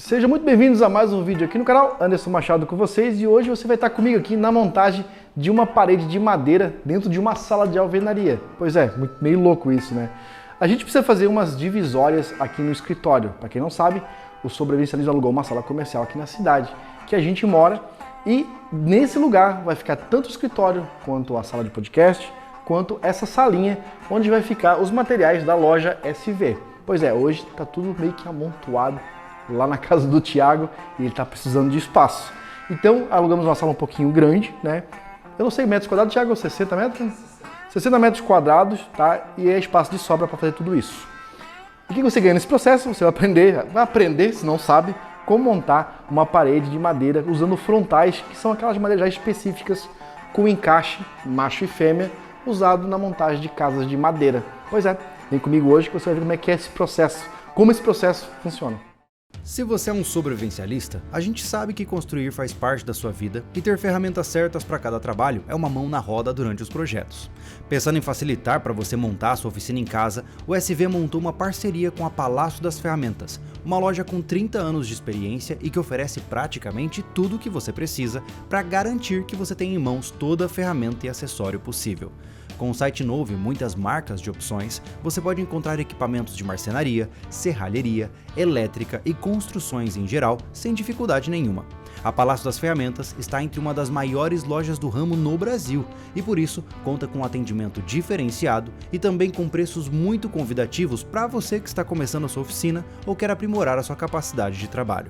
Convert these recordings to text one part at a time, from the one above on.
Sejam muito bem-vindos a mais um vídeo aqui no canal, Anderson Machado com vocês, e hoje você vai estar comigo aqui na montagem de uma parede de madeira dentro de uma sala de alvenaria. Pois é, meio louco isso, né? A gente precisa fazer umas divisórias aqui no escritório. Para quem não sabe, o Sobrevivencialismo alugou uma sala comercial aqui na cidade, que a gente mora, e nesse lugar vai ficar tanto o escritório, quanto a sala de podcast, quanto essa salinha, onde vai ficar os materiais da loja SV. Pois é, hoje está tudo meio que amontoado lá na casa do Thiago e ele está precisando de espaço. Então alugamos uma sala um pouquinho grande, né? Eu não sei metros quadrados, Thiago, 60 metros? 60 metros quadrados, tá? E é espaço de sobra para fazer tudo isso. E o que você ganha nesse processo? Você vai aprender, se não sabe, como montar uma parede de madeira usando frontais, que são aquelas madeiras já específicas com encaixe macho e fêmea, usado na montagem de casas de madeira. Pois é, vem comigo hoje que você vai ver como é que é esse processo, como esse processo funciona. Se você é um sobrevivencialista, a gente sabe que construir faz parte da sua vida e ter ferramentas certas para cada trabalho é uma mão na roda durante os projetos. Pensando em facilitar para você montar a sua oficina em casa, o SV montou uma parceria com a Palácio das Ferramentas, uma loja com 30 anos de experiência e que oferece praticamente tudo o que você precisa para garantir que você tenha em mãos toda a ferramenta e acessório possível. Com um site novo e muitas marcas de opções, você pode encontrar equipamentos de marcenaria, serralheria, elétrica e construções em geral sem dificuldade nenhuma. A Palácio das Ferramentas está entre uma das maiores lojas do ramo no Brasil e por isso conta com um atendimento diferenciado e também com preços muito convidativos para você que está começando a sua oficina ou quer aprimorar a sua capacidade de trabalho.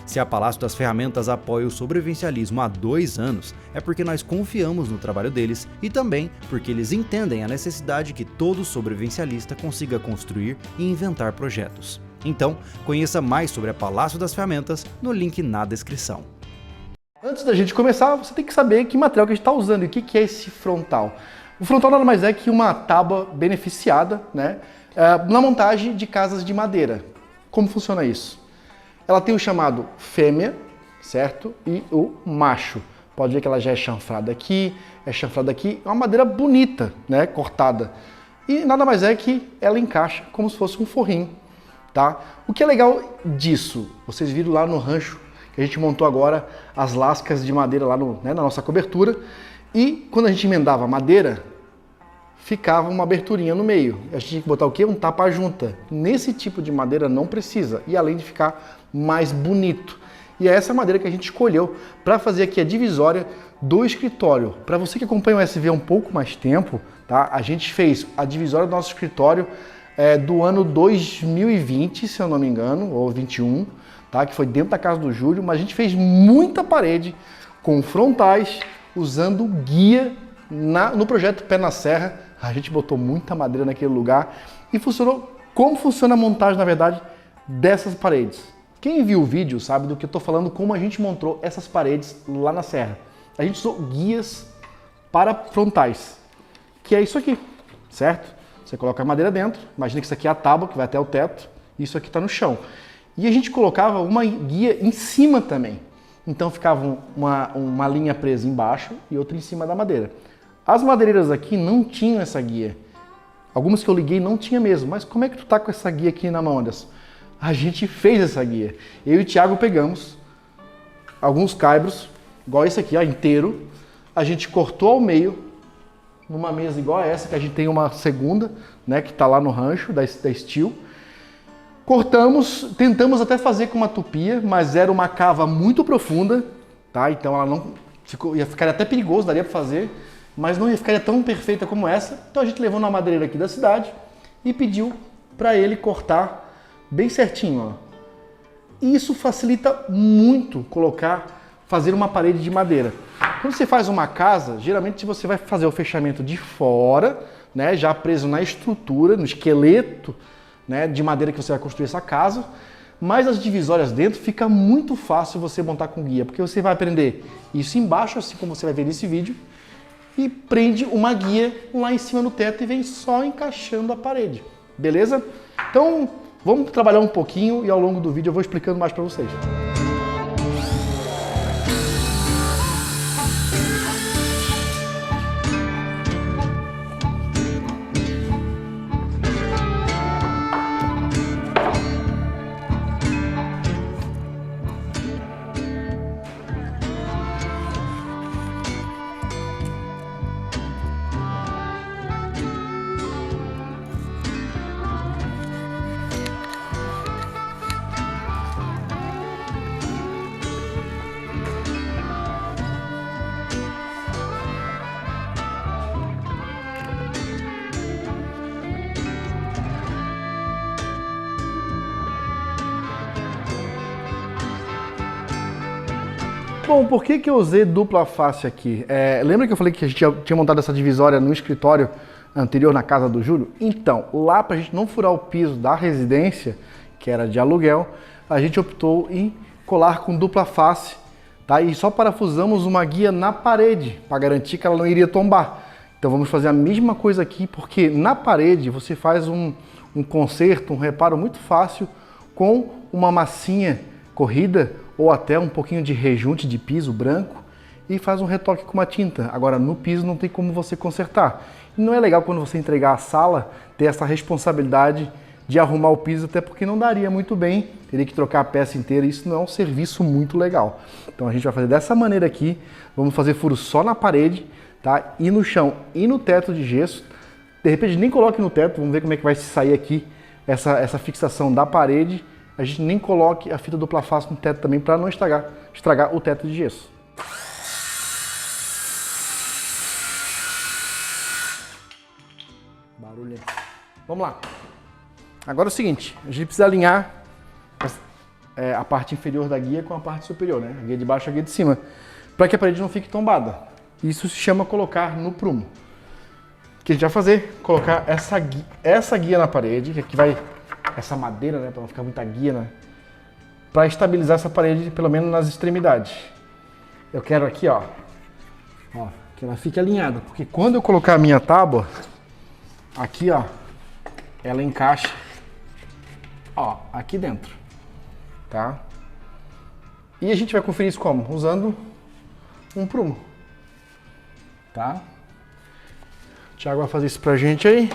Se a Palácio das Ferramentas apoia o sobrevivencialismo há 2 anos, é porque nós confiamos no trabalho deles e também porque eles entendem a necessidade que todo sobrevivencialista consiga construir e inventar projetos. Então, conheça mais sobre a Palácio das Ferramentas no link na descrição. Antes da gente começar, você tem que saber que material que a gente está usando e o que é esse frontal. O frontal nada mais é que uma tábua beneficiada, né, na montagem de casas de madeira. Como funciona isso? Ela tem o chamado fêmea, certo? E o macho. Pode ver que ela já é chanfrada aqui, é uma madeira bonita, né, cortada. E nada mais é que ela encaixa como se fosse um forrinho, tá? O que é legal disso, vocês viram lá no rancho, que a gente montou agora as lascas de madeira lá na nossa cobertura, e quando a gente emendava a madeira, ficava uma aberturinha no meio. A gente tinha que botar o quê? Um tapa-junta. Nesse tipo de madeira não precisa, e além de ficar mais bonito. E é essa madeira que a gente escolheu para fazer aqui a divisória do escritório. Para você que acompanha o SV há um pouco mais tempo, tá? A gente fez a divisória do nosso escritório do ano 2020, se eu não me engano, ou 21, tá? Que foi dentro da casa do Júlio, mas a gente fez muita parede com frontais, usando guia no projeto Pé na Serra. A gente botou muita madeira naquele lugar e funcionou como funciona a montagem, na verdade, dessas paredes. Quem viu o vídeo sabe do que eu estou falando, como a gente montou essas paredes lá na serra. A gente usou guias para frontais, que é isso aqui, certo? Você coloca a madeira dentro, imagina que isso aqui é a tábua que vai até o teto, e isso aqui está no chão. E a gente colocava uma guia em cima também. Então ficava uma linha presa embaixo e outra em cima da madeira. As madeireiras aqui não tinham essa guia. Algumas que eu liguei não tinha mesmo. Mas como é que tu tá com essa guia aqui na mão, Anderson? A gente fez essa guia. Eu e o Thiago pegamos alguns caibros, igual esse aqui, ó, inteiro. A gente cortou ao meio, numa mesa igual a essa, que a gente tem uma segunda, né, que tá lá no rancho da Steel. Cortamos, tentamos até fazer com uma tupia, mas era uma cava muito profunda, tá? Então ela não ficou, ia ficar até perigoso, daria para fazer, mas não ia ficar tão perfeita como essa. Então a gente levou na madeireira aqui da cidade e pediu para ele cortar bem certinho, ó. E isso facilita muito fazer uma parede de madeira. Quando você faz uma casa, geralmente você vai fazer o fechamento de fora, né, já preso na estrutura, no esqueleto, né, de madeira que você vai construir essa casa, mas as divisórias dentro fica muito fácil você montar com guia, porque você vai prender isso embaixo, assim como você vai ver nesse vídeo, e prende uma guia lá em cima no teto e vem só encaixando a parede, beleza? Então, vamos trabalhar um pouquinho e ao longo do vídeo eu vou explicando mais para vocês. Bom, por que eu usei dupla face aqui? Lembra que eu falei que a gente tinha montado essa divisória no escritório anterior na casa do Júlio? Então, lá pra gente não furar o piso da residência, que era de aluguel, a gente optou em colar com dupla face, tá? E só parafusamos uma guia na parede, para garantir que ela não iria tombar. Então vamos fazer a mesma coisa aqui, porque na parede você faz um conserto, um reparo muito fácil com uma massinha corrida ou até um pouquinho de rejunte de piso branco e faz um retoque com uma tinta. Agora no piso não tem como você consertar. E não é legal quando você entregar a sala ter essa responsabilidade de arrumar o piso, até porque não daria muito bem, teria que trocar a peça inteira, isso não é um serviço muito legal. Então a gente vai fazer dessa maneira aqui, vamos fazer furo só na parede, tá? E no chão e no teto de gesso. De repente nem coloque no teto, vamos ver como é que vai sair aqui essa fixação da parede. A gente nem coloque a fita dupla face no teto também para não estragar o teto de gesso. Barulho. Vamos lá. Agora é o seguinte, a gente precisa alinhar a parte inferior da guia com a parte superior, né? A guia de baixo e a guia de cima, para que a parede não fique tombada. Isso se chama colocar no prumo. O que a gente vai fazer? Colocar essa guia na parede, que aqui vai essa madeira, né, para não ficar muita guia, né? Para estabilizar essa parede, pelo menos nas extremidades. Eu quero aqui, ó, que ela fique alinhada, porque quando eu colocar a minha tábua, aqui, ó, ela encaixa, ó, aqui dentro, tá? E a gente vai conferir isso como? Usando um prumo, tá? O Thiago vai fazer isso pra gente aí.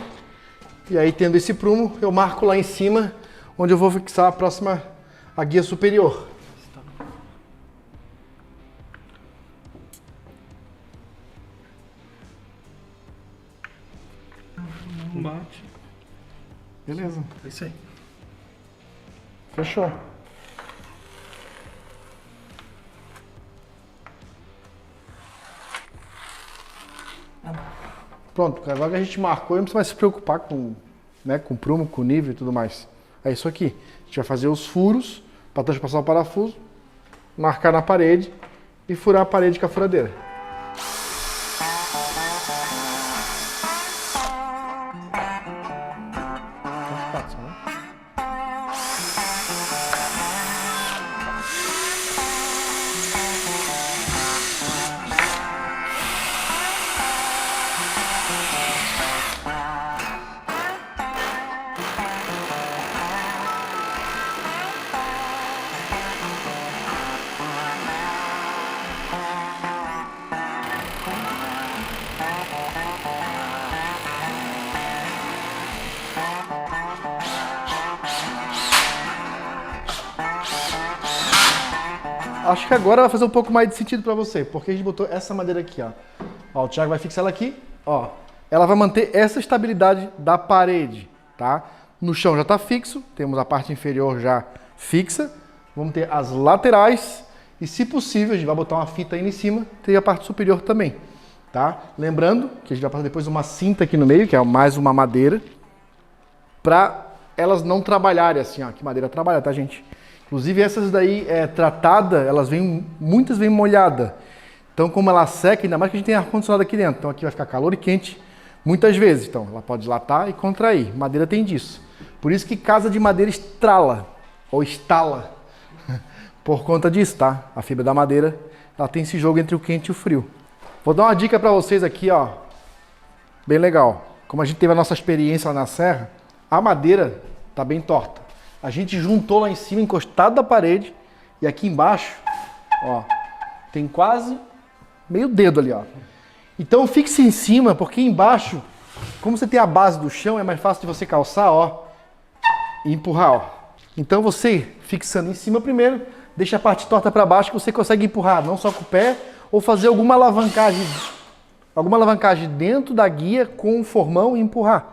E aí, tendo esse prumo, eu marco lá em cima, onde eu vou fixar a guia superior. Bate. Beleza. É isso aí. Fechou. Pronto, agora que a gente marcou, não precisa mais se preocupar com o prumo, com o nível e tudo mais. É isso aqui. A gente vai fazer os furos para transpassar o parafuso, marcar na parede e furar a parede com a furadeira. Acho que agora vai fazer um pouco mais de sentido para você, porque a gente botou essa madeira aqui, ó. Ó, o Thiago vai fixar ela aqui, ó. Ela vai manter essa estabilidade da parede, tá? No chão já está fixo, temos a parte inferior já fixa. Vamos ter as laterais e, se possível, a gente vai botar uma fita aí em cima, ter a parte superior também, tá? Lembrando que a gente vai passar depois uma cinta aqui no meio, que é mais uma madeira, para elas não trabalharem assim, ó. Que madeira trabalha, tá, gente? Inclusive essas daí tratada, muitas vêm molhada. Então, como ela seca, ainda mais que a gente tem ar-condicionado aqui dentro, então aqui vai ficar calor e quente muitas vezes. Então, ela pode dilatar e contrair. Madeira tem disso. Por isso que casa de madeira estrala ou estala por conta disso, tá? A fibra da madeira, ela tem esse jogo entre o quente e o frio. Vou dar uma dica para vocês aqui, ó, bem legal. Como a gente teve a nossa experiência lá na serra, a madeira tá bem torta. A gente juntou lá em cima, encostado da parede, e aqui embaixo, ó, tem quase meio dedo ali, ó. Então fixe em cima, porque embaixo, como você tem a base do chão, é mais fácil de você calçar, ó, e empurrar, ó. Então você, fixando em cima primeiro, deixa a parte torta para baixo, que você consegue empurrar, não só com o pé, ou fazer alguma alavancagem dentro da guia com o formão e empurrar.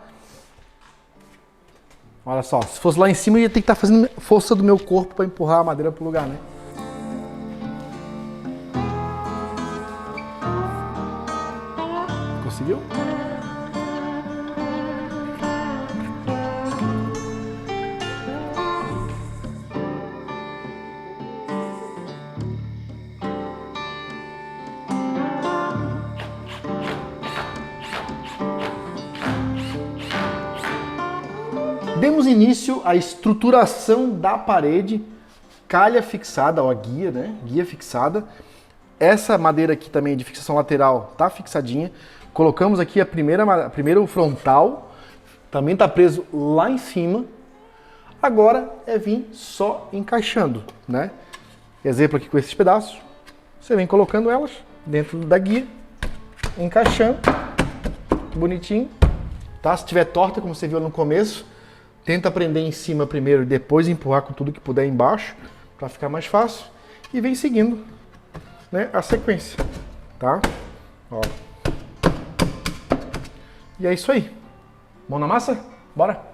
Olha só, se fosse lá em cima, eu ia ter que estar fazendo força do meu corpo para empurrar a madeira para o lugar, né? Conseguiu? Demos início à estruturação da parede, calha fixada, ó, a guia, né? Guia fixada. Essa madeira aqui também de fixação lateral tá fixadinha. Colocamos aqui a primeiro frontal, também tá preso lá em cima. Agora é vir só encaixando, né? Exemplo aqui com esses pedaços. Você vem colocando elas dentro da guia, encaixando, bonitinho, tá? Se tiver torta, como você viu no começo, tenta prender em cima primeiro e depois empurrar com tudo que puder embaixo, para ficar mais fácil. E vem seguindo, né, a sequência, tá? Ó. E é isso aí. Mão na massa? Bora!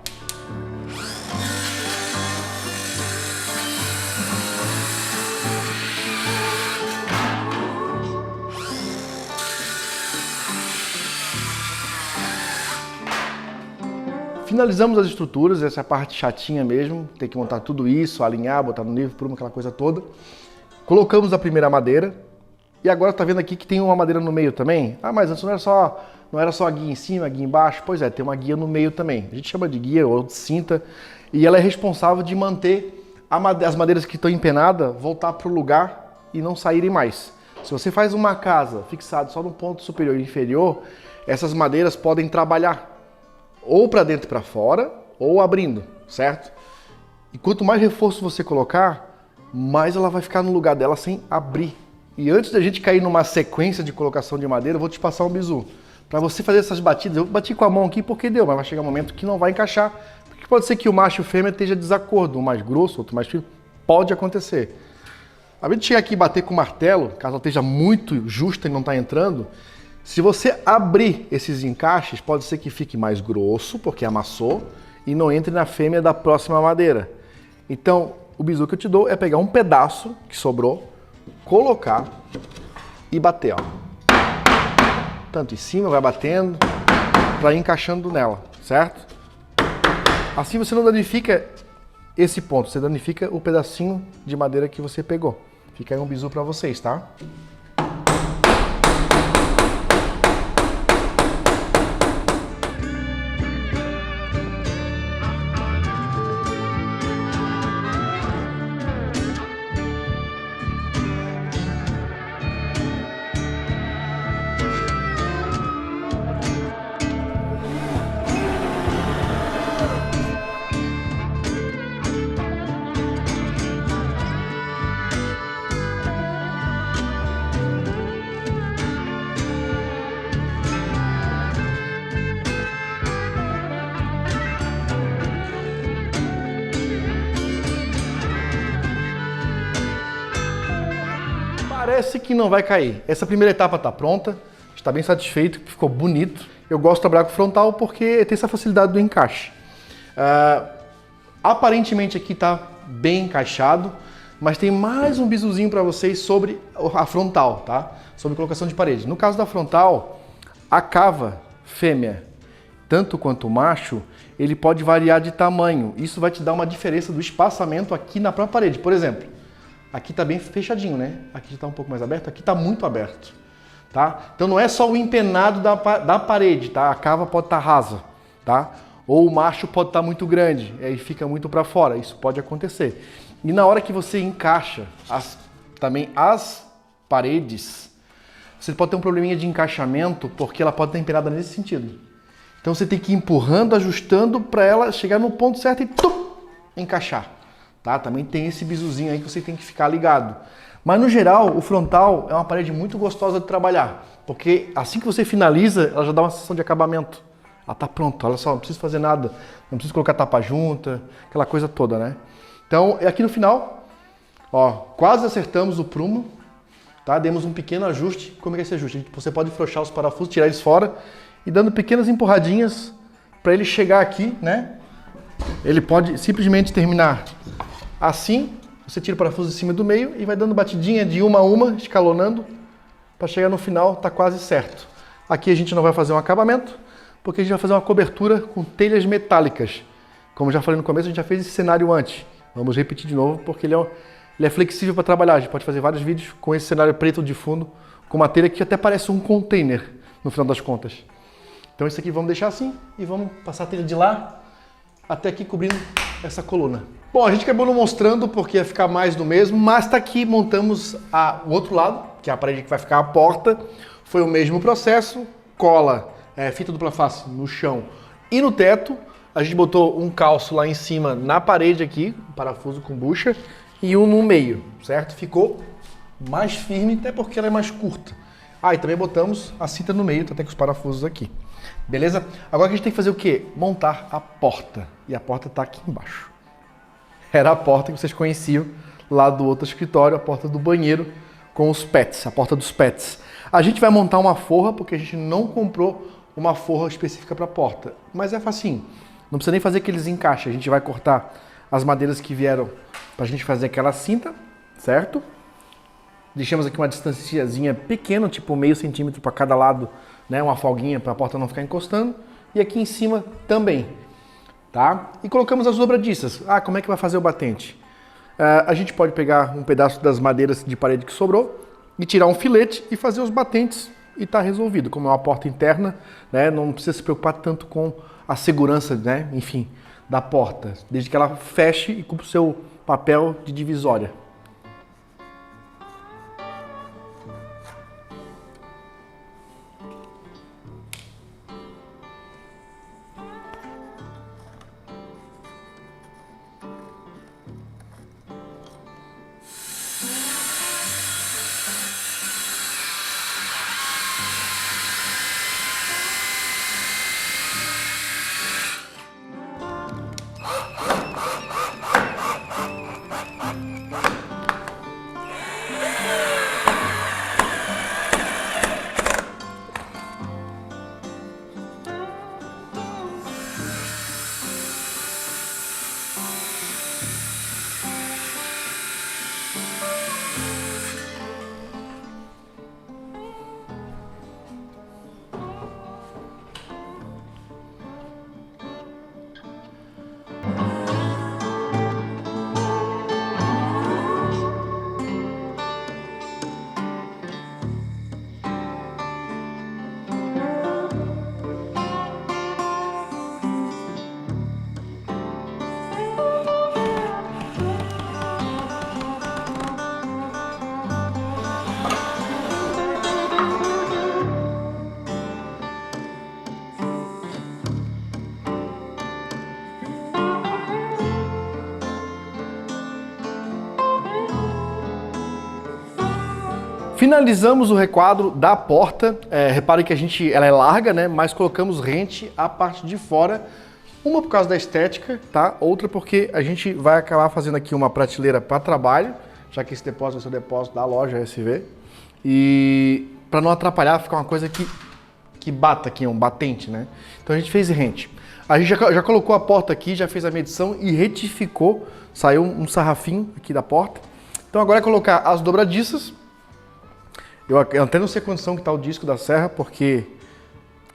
Finalizamos as estruturas, essa é a parte chatinha mesmo, tem que montar tudo isso, alinhar, botar no nível, prumo, aquela coisa toda. Colocamos a primeira madeira e agora tá vendo aqui que tem uma madeira no meio também? Ah, mas antes não era só a guia em cima, a guia embaixo? Pois é, tem uma guia no meio também. A gente chama de guia ou de cinta e ela é responsável de manter as madeiras que estão empenadas voltar para o lugar e não saírem mais. Se você faz uma casa fixada só no ponto superior e inferior, essas madeiras podem trabalhar ou para dentro e para fora, ou abrindo, certo? E quanto mais reforço você colocar, mais ela vai ficar no lugar dela sem abrir. E antes da gente cair numa sequência de colocação de madeira, eu vou te passar um bizu. Para você fazer essas batidas, eu bati com a mão aqui porque deu, mas vai chegar um momento que não vai encaixar. Porque pode ser que o macho e o fêmea esteja desacordo, um mais grosso, outro mais fino. Pode acontecer. A vez de chegar aqui e bater com o martelo, caso ela esteja muito justa e não está entrando, se você abrir esses encaixes, pode ser que fique mais grosso, porque amassou, e não entre na fêmea da próxima madeira. Então, o bizu que eu te dou é pegar um pedaço que sobrou, colocar e bater, ó. Tanto em cima, vai batendo, para ir encaixando nela, certo? Assim você não danifica esse ponto, você danifica o pedacinho de madeira que você pegou. Fica aí um bizu para vocês, tá? Parece que não vai cair. Essa primeira etapa está pronta, está bem satisfeito, ficou bonito. Eu gosto de trabalhar com frontal porque tem essa facilidade do encaixe. Aparentemente aqui está bem encaixado, mas tem mais um bizuzinho para vocês sobre a frontal, tá? Sobre colocação de parede. No caso da frontal, a cava fêmea, tanto quanto o macho, ele pode variar de tamanho. Isso vai te dar uma diferença do espaçamento aqui na própria parede. Por exemplo, aqui está bem fechadinho, né? Aqui está um pouco mais aberto, aqui está muito aberto, tá? Então não é só o empenado da parede, tá? A cava pode estar rasa, tá? Ou o macho pode estar muito grande, aí fica muito para fora, isso pode acontecer. E na hora que você encaixa também as paredes, você pode ter um probleminha de encaixamento, porque ela pode estar empenada nesse sentido. Então você tem que ir empurrando, ajustando para ela chegar no ponto certo e encaixar. Tá? Também tem esse bizuzinho aí que você tem que ficar ligado. Mas no geral, o frontal é uma parede muito gostosa de trabalhar, porque assim que você finaliza, ela já dá uma sensação de acabamento. Ela tá pronta, olha só, não precisa fazer nada, não precisa colocar tapa junta, aquela coisa toda, né? Então, aqui no final, ó, quase acertamos o prumo, tá? Demos um pequeno ajuste. Como é que é esse ajuste? Você pode afrouxar os parafusos, tirar eles fora e dando pequenas empurradinhas para ele chegar aqui, né? Ele pode simplesmente terminar assim, você tira o parafuso de cima do meio e vai dando batidinha de uma a uma, escalonando, para chegar no final, tá quase certo. Aqui a gente não vai fazer um acabamento, porque a gente vai fazer uma cobertura com telhas metálicas. Como já falei no começo, a gente já fez esse cenário antes. Vamos repetir de novo, porque ele é flexível para trabalhar. A gente pode fazer vários vídeos com esse cenário preto de fundo, com uma telha que até parece um container, no final das contas. Então isso aqui vamos deixar assim, e vamos passar a telha de lá até aqui cobrindo essa coluna. Bom, a gente acabou não mostrando porque ia ficar mais do mesmo, mas tá aqui, montamos o outro lado, que é a parede que vai ficar a porta. Foi o mesmo processo, cola, fita dupla face no chão e no teto. A gente botou um calço lá em cima na parede aqui, um parafuso com bucha, e um no meio, certo? Ficou mais firme, até porque ela é mais curta. E também botamos a cinta no meio, tá até com os parafusos aqui. Beleza? Agora a gente tem que fazer o quê? Montar a porta. E a porta tá aqui embaixo. Era a porta que vocês conheciam lá do outro escritório, a porta do banheiro com os pets, a porta dos pets. A gente vai montar uma forra, porque a gente não comprou uma forra específica para a porta. Mas é facinho. Não precisa nem fazer aqueles encaixes. A gente vai cortar as madeiras que vieram para a gente fazer aquela cinta, certo? Deixamos aqui uma distanciazinha pequena, tipo meio centímetro para cada lado, né? Uma folguinha para a porta não ficar encostando. E aqui em cima também, tá? E colocamos as dobradiças. Como é que vai fazer o batente? A gente pode pegar um pedaço das madeiras de parede que sobrou e tirar um filete e fazer os batentes e tá resolvido. Como é uma porta interna, né? Não precisa se preocupar tanto com a segurança, né? Enfim, da porta, desde que ela feche e cumpra o seu papel de divisória. Finalizamos o requadro da porta. Repare que ela é larga, né? Mas colocamos rente a parte de fora. Uma por causa da estética, tá? Outra porque a gente vai acabar fazendo aqui uma prateleira para trabalho, já que esse depósito vai ser o depósito da loja SV. E para não atrapalhar, ficar uma coisa que bata aqui, um batente, né? Então a gente fez rente. A gente já colocou a porta aqui, já fez a medição e retificou. Saiu um sarrafinho aqui da porta. Então agora é colocar as dobradiças. Eu até não sei a condição que está o disco da serra, porque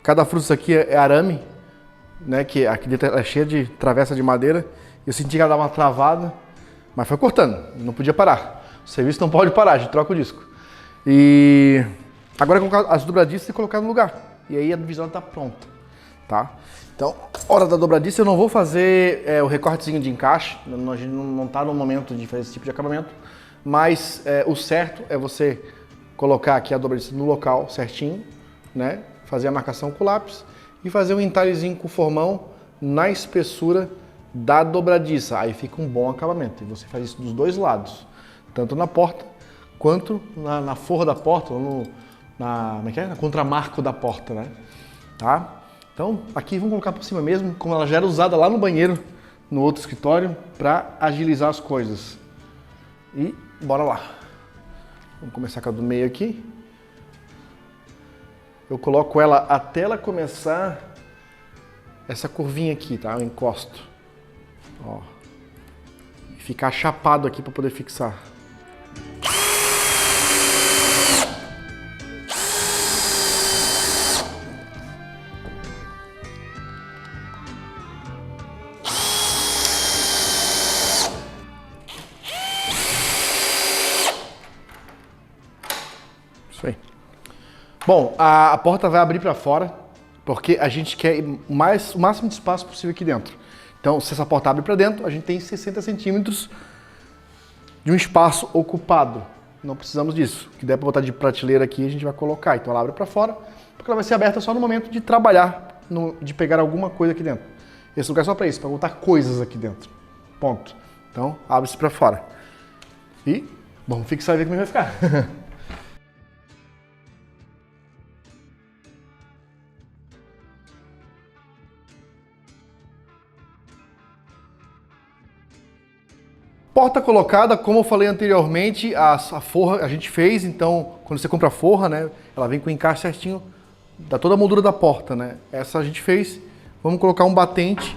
cada fruto disso aqui é arame, né? Que aqui dentro é cheia de travessa de madeira. Eu senti que ela dava uma travada, mas foi cortando, não podia parar. O serviço não pode parar, a gente troca o disco. E agora é colocar as dobradiças e colocar no lugar. E aí a divisão está pronta, tá? Então, hora da dobradiça, eu não vou fazer o recortezinho de encaixe. A gente não está no momento de fazer esse tipo de acabamento, mas o certo é você colocar aqui a dobradiça no local certinho, né? Fazer a marcação com o lápis e fazer um entalhezinho com o formão na espessura da dobradiça. Aí fica um bom acabamento. E você faz isso dos dois lados, tanto na porta quanto na forra da porta, ou na contramarco da porta, né? Tá? Então, aqui vamos colocar por cima mesmo, como ela já era usada lá no banheiro, no outro escritório, para agilizar as coisas. E bora lá. Vamos começar com a do meio aqui. Eu coloco ela até ela começar essa curvinha aqui, tá? Eu encosto. Ó. E ficar chapado aqui para poder fixar. Bom, a porta vai abrir para fora, porque a gente quer o máximo de espaço possível aqui dentro. Então, se essa porta abre para dentro, a gente tem 60 centímetros de um espaço ocupado. Não precisamos disso. O que der para botar de prateleira aqui, a gente vai colocar. Então ela abre para fora, porque ela vai ser aberta só no momento de trabalhar, de pegar alguma coisa aqui dentro. Esse lugar é só para isso, para botar coisas aqui dentro. Ponto. Então, abre-se para fora. E vamos fixar e ver como vai ficar. Porta colocada, como eu falei anteriormente, a forra a gente fez, então quando você compra a forra, né, ela vem com o encaixe certinho, dá toda a moldura da porta, né? Essa a gente fez. Vamos colocar um batente,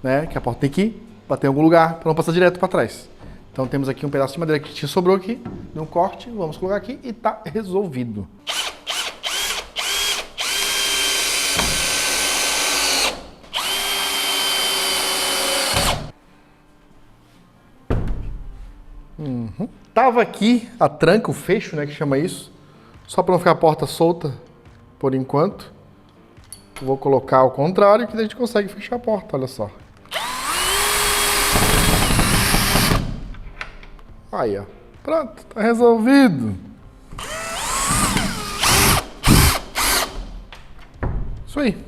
né, que a porta tem que bater em algum lugar para não passar direto para trás. Então temos aqui um pedaço de madeira que sobrou aqui, deu um corte, vamos colocar aqui e tá resolvido. Tava aqui a tranca, o fecho, né, que chama isso, só para não ficar a porta solta por enquanto. Vou colocar ao contrário que daí a gente consegue fechar a porta, olha só. Aí, ó. Pronto, tá resolvido. Isso aí.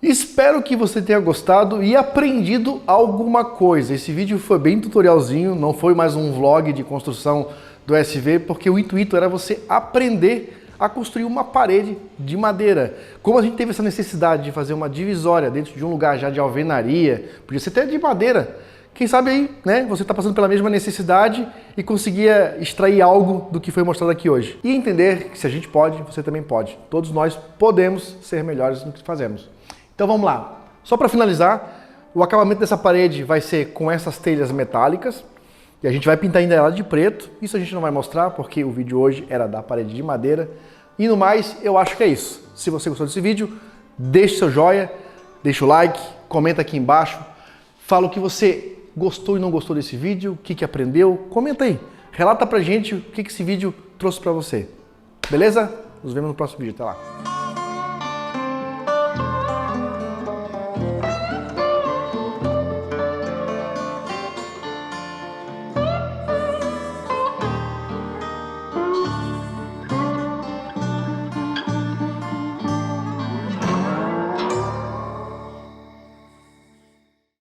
Espero que você tenha gostado e aprendido alguma coisa. Esse vídeo foi bem tutorialzinho, não foi mais um vlog de construção do SV, porque o intuito era você aprender a construir uma parede de madeira. Como a gente teve essa necessidade de fazer uma divisória dentro de um lugar já de alvenaria, podia ser até de madeira, quem sabe aí, né, você está passando pela mesma necessidade e conseguia extrair algo do que foi mostrado aqui hoje. E entender que se a gente pode, você também pode. Todos nós podemos ser melhores no que fazemos. Então vamos lá. Só para finalizar, o acabamento dessa parede vai ser com essas telhas metálicas e a gente vai pintar ainda ela de preto. Isso a gente não vai mostrar porque o vídeo hoje era da parede de madeira. E no mais, eu acho que é isso. Se você gostou desse vídeo, deixe seu joinha, deixa o like, comenta aqui embaixo, fala o que você gostou e não gostou desse vídeo, o que aprendeu, comenta aí. Relata pra gente o que esse vídeo trouxe pra você. Beleza? Nos vemos no próximo vídeo. Até lá.